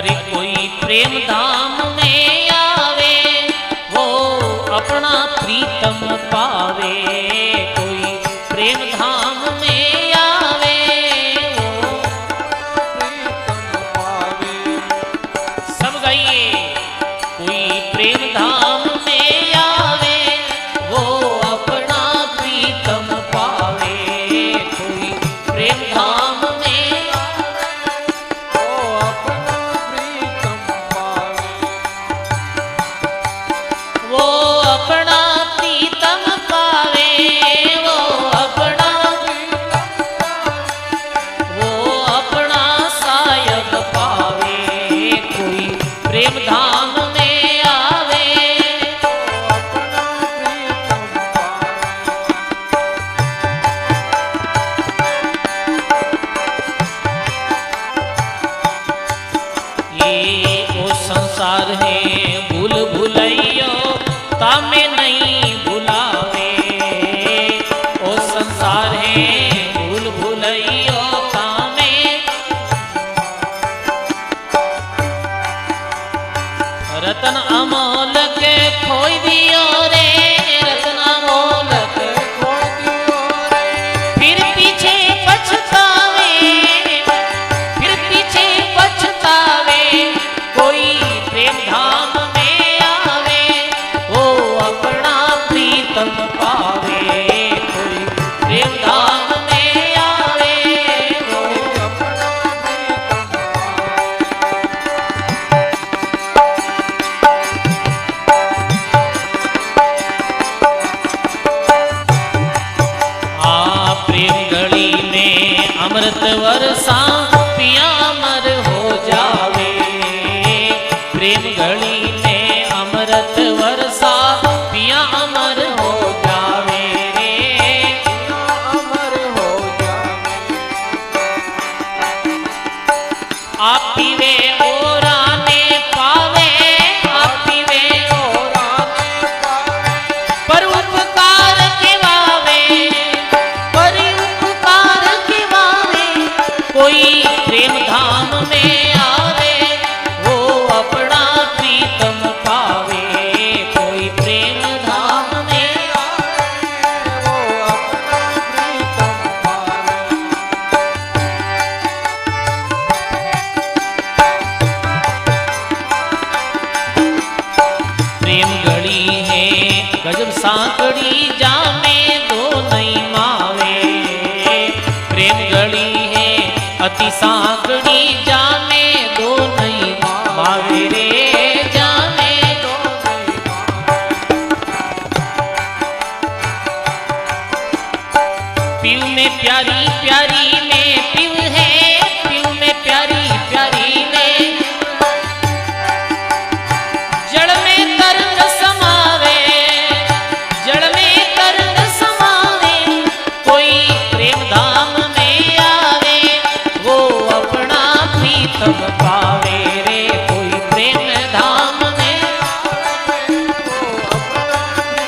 अरे कोई प्रेम धाम में आवे वो अपना प्रीतम पावे। कोई प्रेम धाम में आवे वो प्रीतम पावे। सब गाइए। कोई प्रेम धाम में आवे वो अपना प्रीतम पावे। कोई प्रेम धाम में वो अपना प्रीतम पावे। वो अपना प्रीतम पावे। वो अपना सायक पावे। कोई प्रेम धाम में आवे अपना प्रीतम पावे। ये वो संसार है भूल भुलैयो तामे नहीं भुलावे। ओ संसार है भूल भुलैयो तामे। रतन अमोल के खोई दियो रे। रतन अमोल के खोई दियो रे। फिर पीछे पछतावे। फिर पीछे पछतावे। कोई प्रेम धाम में आवे वो अपना प्रीतम पावे। कोई प्रेम धाम में आवे वो अपना प्रीतम पावे। आ प्रेम गली में अमृत वर्षा पिया अमर हो जावे। प्रेम गली में अमृत वर्षा पिया अमर हो जावे रे। अमर हो जावे। आप पीवे और आने पावे। आप पीवे और आने पावे। पर उपकार के वावे। पर उपकार के वावे। कोई प्रेम धाम में आवे वो अपना प्रीतम पावे। कोई प्रेम धाम में आवे वो अपना प्रीतम पावे। प्रेम गड़ी है गजब सांकड़ी जामे दो नहीं मावे। प्रेम गड़ी है अति सांकड़ी जामे दो नहीं मावे रे। जामे दो नहीं मावे। पीव में प्यारी प्यारी में पीव है। पीव में प्यारी प्यारी में जड़ में तरंग समावे। जड़ में तरंग समावे। कोई प्रेम धाम में आवे वो अपना प्रीतम पावे रे। कोई प्रेम धाम में आवे वो अपना प्रीतम पावे।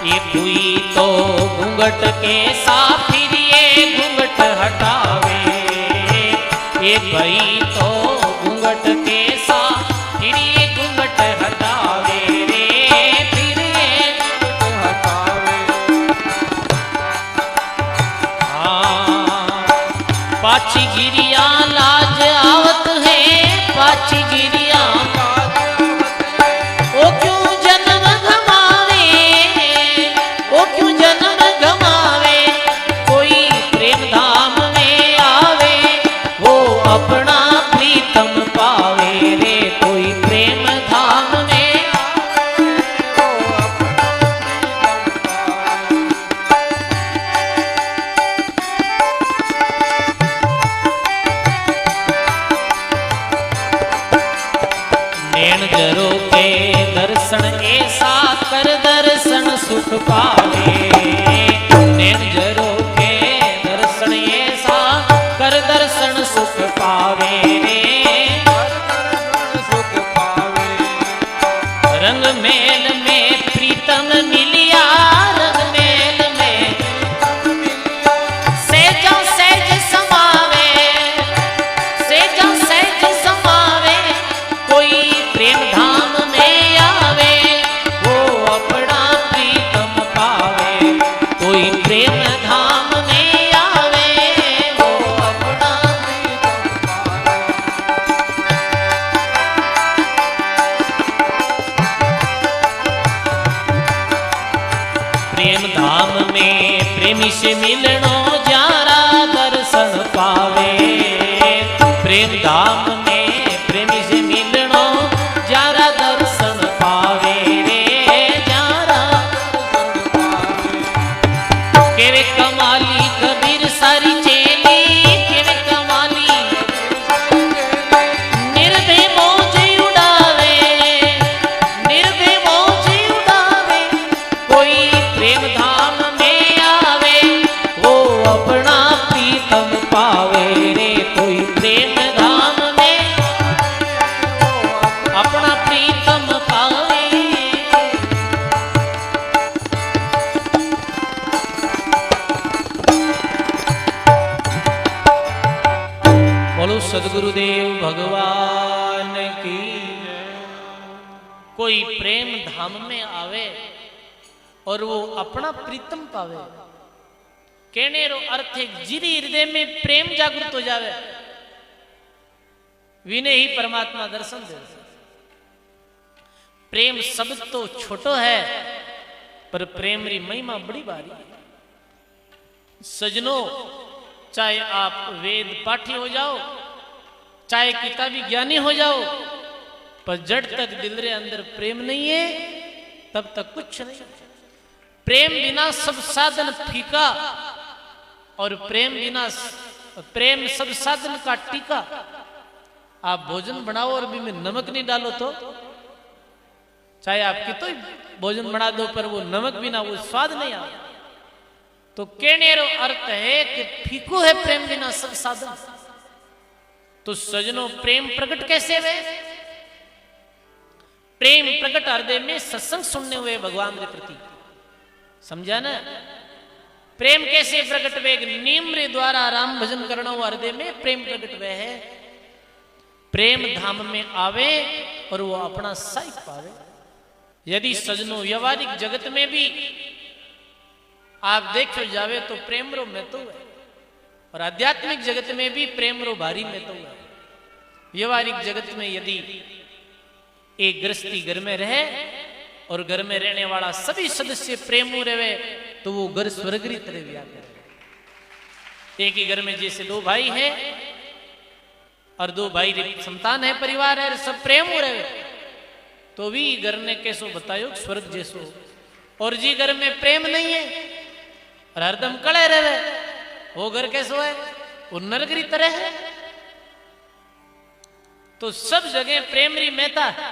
ये कोई तो घूंघट के साथ फिर ये घूंघट हटावे। ये कोई तो घूंघट के साथ फिर ये घूंघट हटावे रे। फिर ये घूंघट हटावे। हाँ पाछी गिरिया लाज आवत है। पाछी गिरिया ओ क्यों जन्म गमावे। ओ क्यों जन्म गमावे। कोई प्रेम धाम में आवे वो अपना प्रीतम पावे रे। कोई प्रेम धाम में आवे वो अपना प्रीतम पावे। नैन जरो के दर्शन ऐसा कर दर्शन सुख पावे। नैन जरो के दर्शन ऐसा कर दर्शन सुख पावे रे। रंग मेल में प्रिय प्रेम धाम में प्रेमी से मिलनो जारा दर्शन पावे। प्रेम धाम में प्रेमी से मिलनो जारा दर्शन पावे रे जारा केवे कमाली कबीर सारी चेली केवे कमाली निर्भय मौज उड़ावे निर्भय मौज उड़ावे। कोई प्रेम धाम में आवे वो अपना प्रीतम पावे रे। कोई प्रेम धाम में अपना प्रीतम पावे। बोलो सदगुरुदेव भगवान की। कोई प्रेम धाम में आवे और वो अपना प्रीतम पावे। कहने रो अर्थ है जिरी हृदय में प्रेम जागृत हो जावे विने ही परमात्मा दर्शन दे। प्रेम शब्द तो छोटो है पर प्रेम री महिमा बड़ी भारी है। सजनों, चाहे आप वेद पाठी हो जाओ चाहे किताबी ज्ञानी हो जाओ पर जड़ तक दिल रे अंदर प्रेम नहीं है तब तक कुछ नहीं। प्रेम बिना सब साधन फीका और प्रेम सब साधन का टीका। आप भोजन बनाओ और भी में नमक नहीं डालो तो चाहे आप कितो भोजन बना दो पर वो नमक बिना वो स्वाद नहीं आता। तो कहने रो अर्थ है कि फीको है प्रेम बिना सब साधन। तो सजनों, प्रेम प्रकट कैसे हुए? प्रेम प्रकट हृदय में सत्संग सुनने हुए भगवान के प्रति। समझा ना? प्रेम कैसे प्रकट हुए? नियम रे द्वारा राम भजन करना हुआ हृदय में प्रेम प्रकट हुए है। प्रेम धाम में आवे और वो अपना साइक पावे। यदि सजनों व्यवहारिक जगत में भी आप देखो जावे तो प्रेम रो में तो है और आध्यात्मिक जगत में भी प्रेम रो भारी में तो है। व्यवहारिक जगत में यदि एक गृहस्थी घर में रहे और घर में रहने वाला सभी सदस्य प्रेम रहे तो वो घर स्वर्ग की तरह व्याप है। एक ही घर में जैसे दो भाई है और दो भाई संतान है, परिवार है, सब प्रेम रहे तो भी घर ने कैसो बतायो स्वर्ग जैसो। और जी घर में प्रेम नहीं है और हरदम कड़े रहे वो घर कैसो है? वो नरक की तरह है। तो सब जगह प्रेम री मेहता है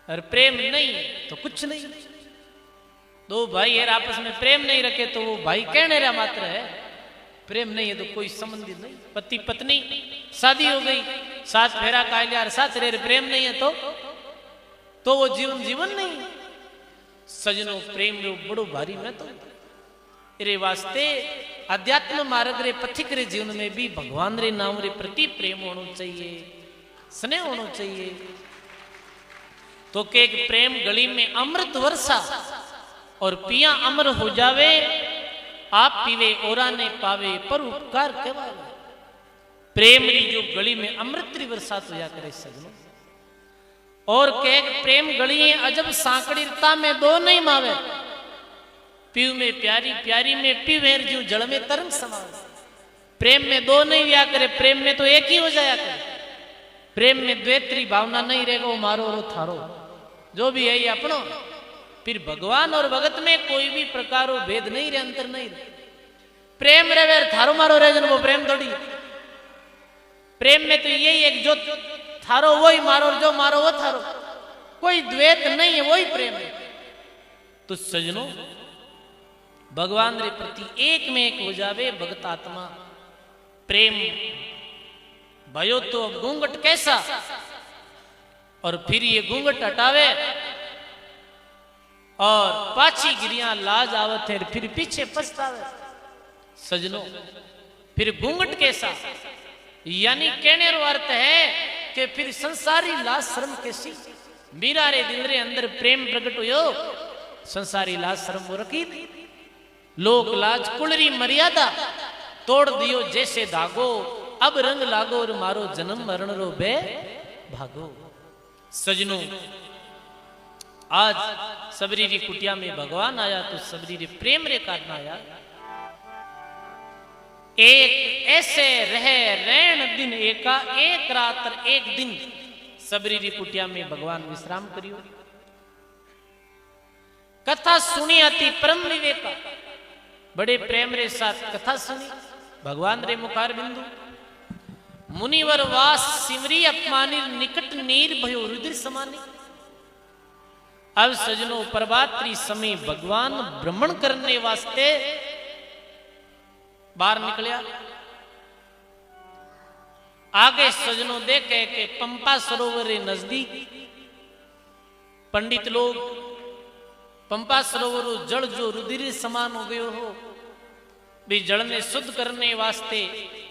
और प्रेम नहीं है तो कुछ नहीं। दो भाई है आपस में प्रेम नहीं रखे तो वो भाई कहने रहा मात्र है। प्रेम नहीं है तो कोई संबंधित नहीं। पति पत्नी शादी हो गई, साथ फेरा का लिया, साथ रह प्रेम नहीं है तो वो जीवन नहीं है। सजनों, प्रेम रो बड़ो भारी में तो रे वास्ते अध्यात्म मार्ग रे पथिक रे जीवन में भी भगवान रे नाम रे प्रति प्रेम होना चाहिए, स्नेह होना चाहिए। तो के प्रेम गली में अमृत वर्षा और पिया अमर हो जावे। आप पीवे ओरा ने पावे पर उपकार केवावे। प्रेम री जो गली में अमृत री बरसात हो जा करे सजनों। और के प्रेम गली अजब सांकड़ीता में दो नहीं मावे। पीव में प्यारी, प्यारी में पीवेर जो जल में तरंग समावे। प्रेम में दो नहीं व्या करे, प्रेम में तो एक ही हो जाया करे। प्रेम में द्वैत्री भावना नहीं रहेगा, वो मारो और थारो जो भी है ये अपनो। फिर भगवान और भगत में कोई भी प्रकारो भेद नहीं रहे, अंतर नहीं रहे। प्रेम रहे थारो मारो रहे जन वो प्रेम थोड़ी। प्रेम में तो यही एक जो थारो वही मारो और जो मारो वो थारो, कोई द्वैत नहीं है, वही प्रेम है। तो सजनों, भगवान रे प्रति एक में एक हो जावे भगत आत्मा। प्रेम भयो तो घूंघट कैसा, और फिर ये घूंघट हटावे और पाछी गिरियां लाज आवत है, फिर पीछे पछतावे। सजनों, फिर घूंघट कैसा, यानी कहने रो अर्थ है कि फिर संसारी लाज शर्म कैसी। मीरा रे दिल रे अंदर प्रेम प्रकट हुयो, संसारी लाज शर्म वो रखी। लोक लाज कुलरी मर्यादा तोड़ दियो जैसे धागो। अब रंग लागो और मारो जन्म मरण रो बे भागो। सजनों, आज सबरी री कुटिया में भगवान आया तो सबरी रे प्रेम रे कारण आया। एक ऐसे रह रैण दिन एका, एक रात एक दिन सबरी री कुटिया में भगवान विश्राम करियो। कथा सुनी अति परम विवेका, बड़े प्रेम रे साथ कथा सुनी। भगवान रे मुखार बिंदु मुनिवर वास सिमरी अपमानी, निकट नीर भयो रुद्र समानी। अब सजनों प्रभात्री समय भगवान भ्रमण करने वास्ते बाहर निकलिया। आगे सजनों देखे के पंपा सरोवर के नजदीक पंडित लोग पंपा सरोवर जल जो रुधिर समान हो गयो हो, भी जल ने शुद्ध करने वास्ते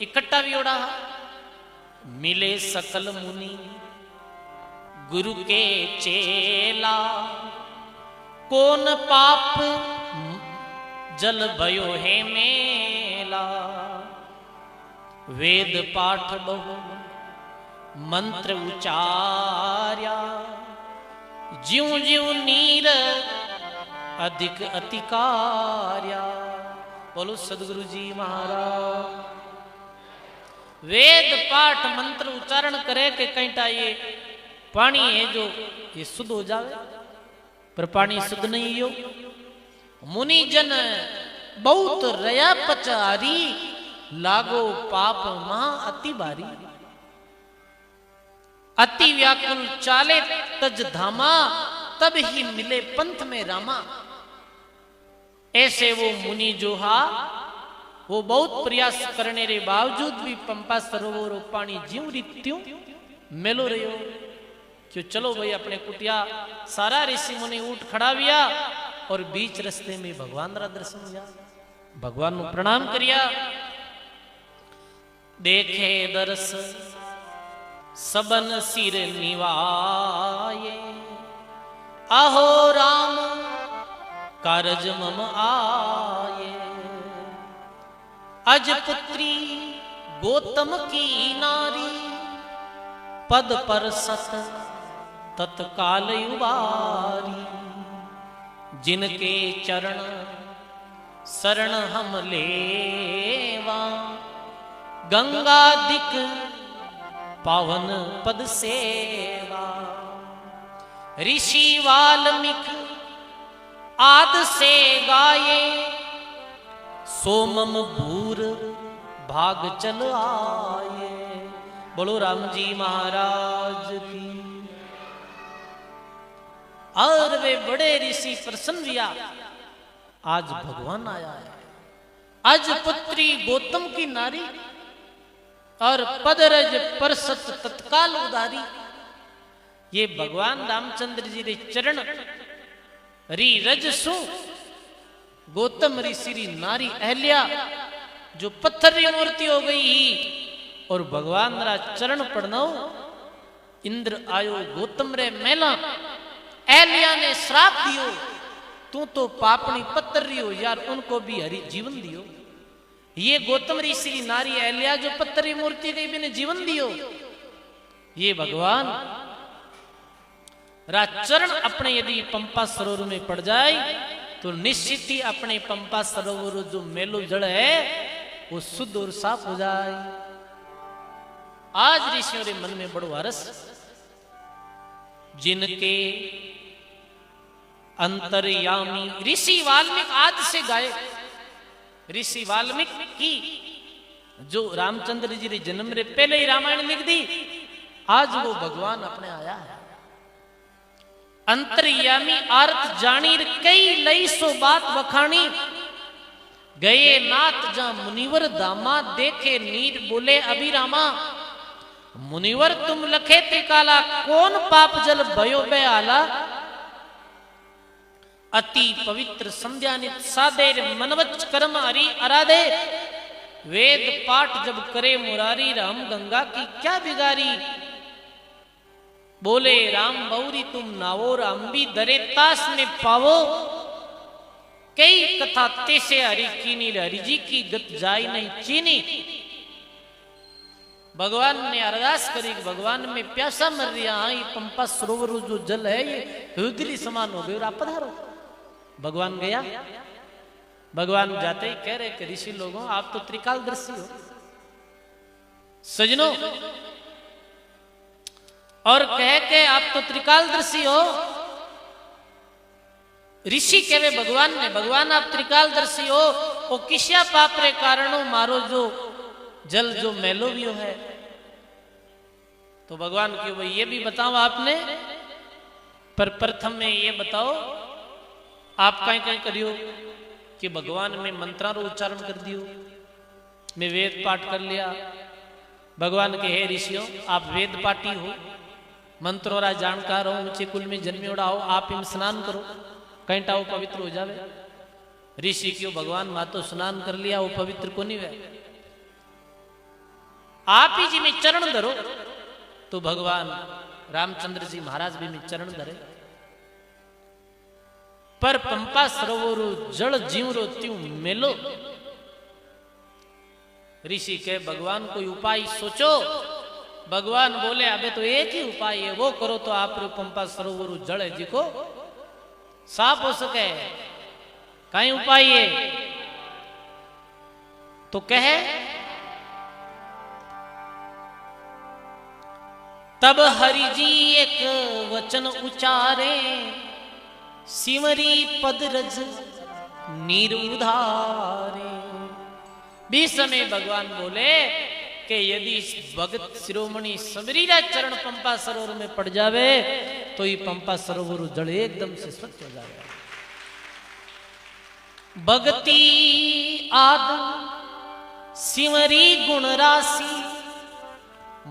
इकट्ठा भी ओढ़ा। मिले सकल मुनि गुरु के चेला, कौन पाप जल भयो है मेला। वेद पाठ बहु मंत्र उचार्या, ज्यों ज्यों नीर अधिक अतिकार्या। बोलो सदगुरु जी महाराज। वेद पाठ मंत्र उच्चारण करे के कहीं ये पानी है जो ये शुद्ध हो जावे, पर पानी शुद्ध नहीं हो। मुनि जन बहुत रया पचारी, लागो पाप महा अति बारी। अति व्याकुल चाले तज धामा, तब ही मिले पंथ में रामा। ऐसे वो मुनि जो हा वो बहुत प्रयास करने रे बावजूद भी पंपा सरोवर पानी ज्यों रीत्यों मेलो रहो। क्यों चलो भाई अपने कुटिया। सारा ऋषि मुनि उठ खड़ा बिया और बीच रस्ते में भगवान रा दर्शन हुआ। भगवान नु प्रणाम करिया। देखे दर्श सबन सिर निवाये, आहो राम कारज मम आये। अज पुत्री गौतम की नारी, पद पर सत तत्काल उबारी। जिनके चरण शरण हम लेवा, गंगादिक पावन पद सेवा। ऋषि वाल्मीकि आद से गाये, सोमम भूर भाग चल आए। बोलो राम जी महाराज की। और वे बड़े ऋषि प्रसन्न हुआ, आज भगवान आया है। आज पुत्री गौतम की नारी और पदरज परसत तत्काल उदारी। ये भगवान रामचंद्र जी रे चरण री रजसु गौतम ऋषि री नारी अहल्या जो पत्थर री मूर्ति हो गई ही, और भगवान रा चरण पड़नो। इंद्र आयो गौतम रे मेला, अहल्या ने श्राप दियो, तू तो पापनी पत्थर रही हो यार, उनको भी हरि जीवन दियो। ये गौतम ऋषि री नारी अहल्या जो पत्थर री मूर्ति गई भी जीवन दियो। ये भगवान रा चरण अपने यदि पंपा सरोवर में पड़ जाए तो निश्चित ही अपने पंपा सरोवर जो मेलो जड़ है वो शुद्ध और साफ हो जाए। आज ऋषियों के मन में बड़ो हरस। जिनके अंतर्यामी ऋषि वाल्मीकि आज से गाए। ऋषि वाल्मीकि की जो रामचंद्र जी रे जन्म रे पहले ही रामायण लिख दी, आज वो भगवान अपने आया है। अंतर्यामी आरत जानी कई लई सो बात बखानी। गए नाथ जा मुनिवर दामा, देखे नीर बोले अभिरामा। मुनिवर तुम लखे त्रिकाला, कौन पाप जल भयो बयाला। अति पवित्र संध्या नित साधे, मनवच कर्म हरि आराधे। वेद पाठ जब करे मुरारी, राम गंगा की क्या बिगारी। बोले राम बौरी तुम नावो, राम भी दरे तास में पावो। कई कथा तेसे हरि कीनी, हरि जी की गत जाय नहीं चीनी। भगवान ने अरदास करी कि भगवान में प्यासा मर रहा, हाँ ये पंपा सरोवर जो जल है ये रुद्री समान हो गई और आप पधारो। भगवान गया, भगवान जाते ही कह रहे कि ऋषि लोगों आप तो त्रिकालदर्शी हो सजनों, और कह के आप तो त्रिकालदर्शी हो। ऋषि कहे भगवान ने, भगवान आप त्रिकालदर्शी हो, वो किस्या पाप रे कारणों मारो जो जल जो मैलो भी है। तो भगवान क्यों भाई ये भी बताओ आपने, पर प्रथम में ये बताओ आप कहीं कहीं करियो कि भगवान में मंत्रा रो उच्चारण कर दियो, मैं वेद पाठ कर लिया। भगवान के हे ऋषियों आप वेद पाठी हो, मंत्रों रा जानकार हो, ऊंचे कुल में जन्मेड़ा हो, आप इन स्नान करो कहीं टाओ पवित्र हो जावे। ऋषि क्यों भगवान मातो स्नान कर लिया वो पवित्र को नहीं वे, आप ही जी में चरण धरो। तो भगवान रामचंद्र जी महाराज भी में चरण धरे, पर पंपा सरोवर जल जीव रो त्यू मेलो। ऋषि के भगवान कोई उपाय सोचो। भगवान बोले अबे तो एक ही उपाय है, वो करो तो आप पंपा सरोवर जल है जी को साफ हो सके, कहीं उपाय है तो कहे। तब हरि जी एक वचन उचारे, सिमरी पद रज नीर उधारे। बीच समय भगवान बोले कि यदि भगत शिरोमणि सबरीरा चरण पंपा सरोवर में पड़ जावे तो ये पंपा सरोवर जल एकदम से स्वच्छ हो जाएगा। भक्ति आद सिमरी गुण राशि,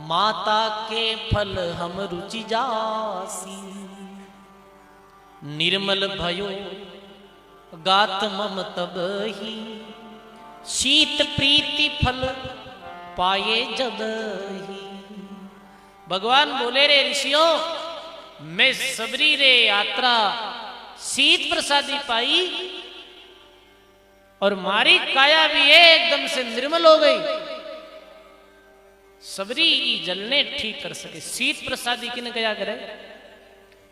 माता के फल हम रुचि जासी। निर्मल भयो गात मम तब ही, शीत प्रीति फल पाए जब ही। भगवान बोले रे ऋषियों मैं सबरी रे यात्रा शीत प्रसादी पाई और मारी काया भी एकदम से निर्मल हो गई। सबरी जलने ठीक कर सके। शीत प्रसादी किने कया करे,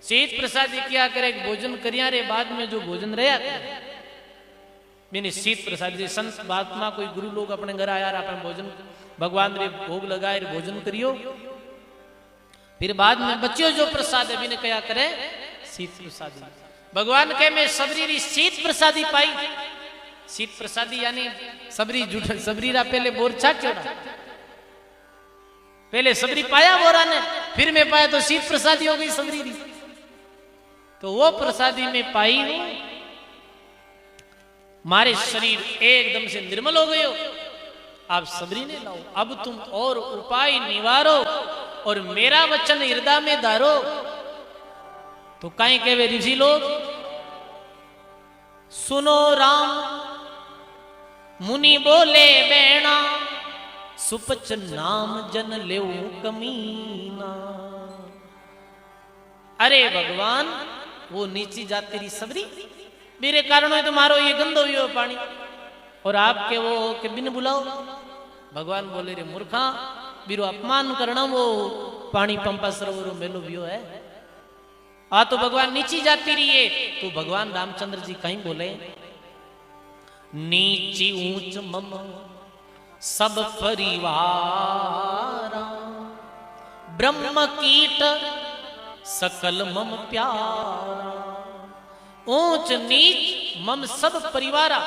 शीत प्रसादी क्या करे, भोजन करिया रे बाद में जो भोजन रहा मैंने शीत प्रसादी। संत महात्मा कोई गुरु लोग अपने घर आया अपने भोजन भगवान रे भोग लगाए भोजन करियो, फिर बाद में बच्चों जो प्रसाद है मैंने क्या करे शीत प्रसादी। भगवान के मैं सबरी री शीत प्रसादी पाई। शीत प्रसादी यानी सबरी जुट सबरी रा पहले बोर चाट्यो, पहले सबरी पाया बोरा ने, फिर मैं पाया तो शीत प्रसादी हो गई सबरी री। तो वो प्रसादी में पाई हूं, मारे शरीर एकदम से निर्मल हो गए हो। आप सबरी ने लाओ, अब तुम और उपाय निवारो और मेरा वचन हृदय में धारो। तो कहीं कहे ऋषि लोग सुनो राम मुनि बोले बैणा, सुपच नाम जन ले कमीना। अरे भगवान वो नीची जाती रही सबरी, मेरे कारण है तुम्हारो ये गंदो हुई पानी और आपके वो के बिन बुलाओ। भगवान बोले रे मूर्खा बीरो अपमान करना, वो पानी पंपा सरोवर मेलो वियो है। आ तो भगवान नीची जाती रही है। तो भगवान रामचंद्र जी कहीं बोले नीची ऊंच मम सब परिवार, ब्रह्म कीट सकल मम प्यारा। ऊंच नीच मम सब परिवारा,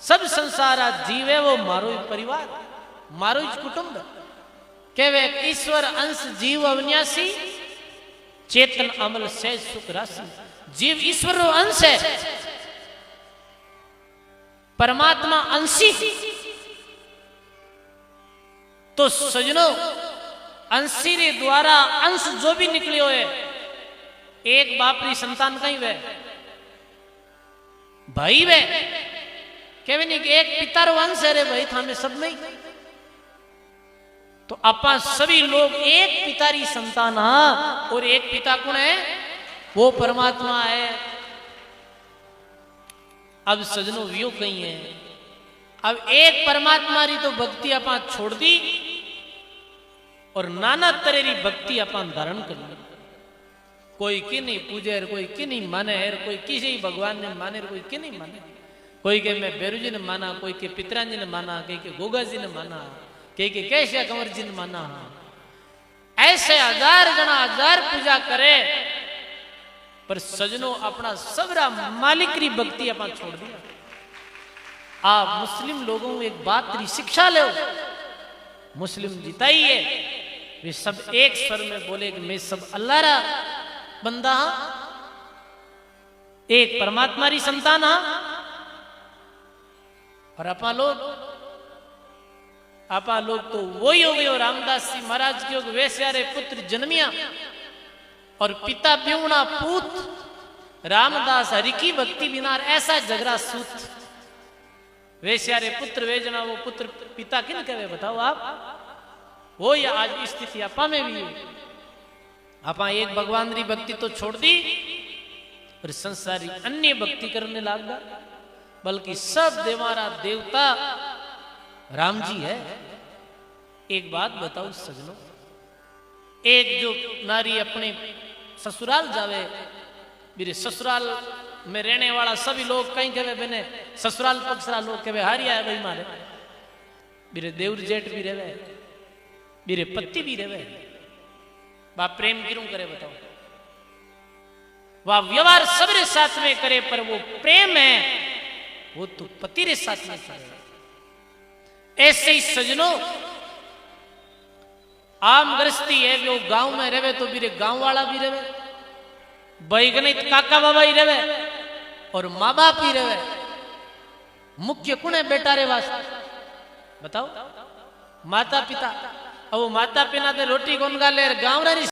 सब संसारा जीवे वो मारो ही परिवार, मारो ही कुटुंब। केवे ईश्वर अंश जीव अविनाशी, चेतन अमल से सुख राशि। जीव ईश्वर अंश है, परमात्मा अंशी। तो सजनों अंशी रे द्वारा अंश जो भी निकले हुए, एक बाप री संतान कहीं वे भाई वे केवे नहीं कि एक पिता रो अंश है रे भाई था में सब में। तो अपा सभी लोग एक पिता री संतान, हाँ, और एक पिता कौन है, वो परमात्मा है। अब सजनों वियो कहीं है, अब एक परमात्मा री तो भक्ति अपा छोड़ दी और नाना तरह की भक्ति अपन धारण कर ली। कोई की नहीं पूजे, कोई की नहीं माने, कोई किसी भगवान ने माने, कोई की नहीं माने। कोई के मैं बेरू जी ने माना, कोई के पितरान जी ने माना, कई के गोगा जी ने माना, कई के कैशिया कंवर जी ने माना। ऐसे हजार गणा हजार पूजा करे, पर सजनों अपना सबरा मालिक की भक्ति अपन छोड़ दिया। आप मुस्लिम लोगों को एक बात की शिक्षा ले, मुस्लिम जिताइए, वे सब एक स्वर में बोले कि मैं सब अल्लाह रा बंदा हाँ, एक परमात्मा री संतान हाँ। और आपा लोग तो वही हो गए। रामदास जी महाराज के वैश्यारे पुत्र जन्मिया और पिता ब्यूणा पूत। रामदास हरि की भक्ति बिना ऐसा झगड़ा सूत। वैश्यारे पुत्र वेजना, वो पुत्र पिता किन कहे बताओ आप? वो या आज स्थिति आपा में भी है। आपा एक भगवान री भक्ति तो छोड़ दी और संसारी अन्य भक्ति करने लग गया। बल्कि सब देवारा देवता राम जी है। एक बात बताओ सजनों, एक जो नारी अपने ससुराल जावे, मेरे ससुराल में रहने वाला सभी लोग कहीं कहे बने ससुराल पक्षरा लोग कहे हारी आया भाई मारे, मेरे देवर जेठ भी रहे, मेरे पति भी रहे। वह प्रेम क्यों करे बताओ? वह व्यवहार सबरे साथ में करे, पर वो प्रेम है वो तो पति रे साथ में करे। ऐसे ही सजनों आम गृहस्थी है, वो गांव में रहे तो मेरे गांव वाला भी रहे, बैगनित काका बाबा ही रहे और माँ बाप ही रहे। मुख्य कौन है बेटा रे वास्ते बताओ? माता पिता। अब वो माता पिता रोटी कौन गा ले गाँव री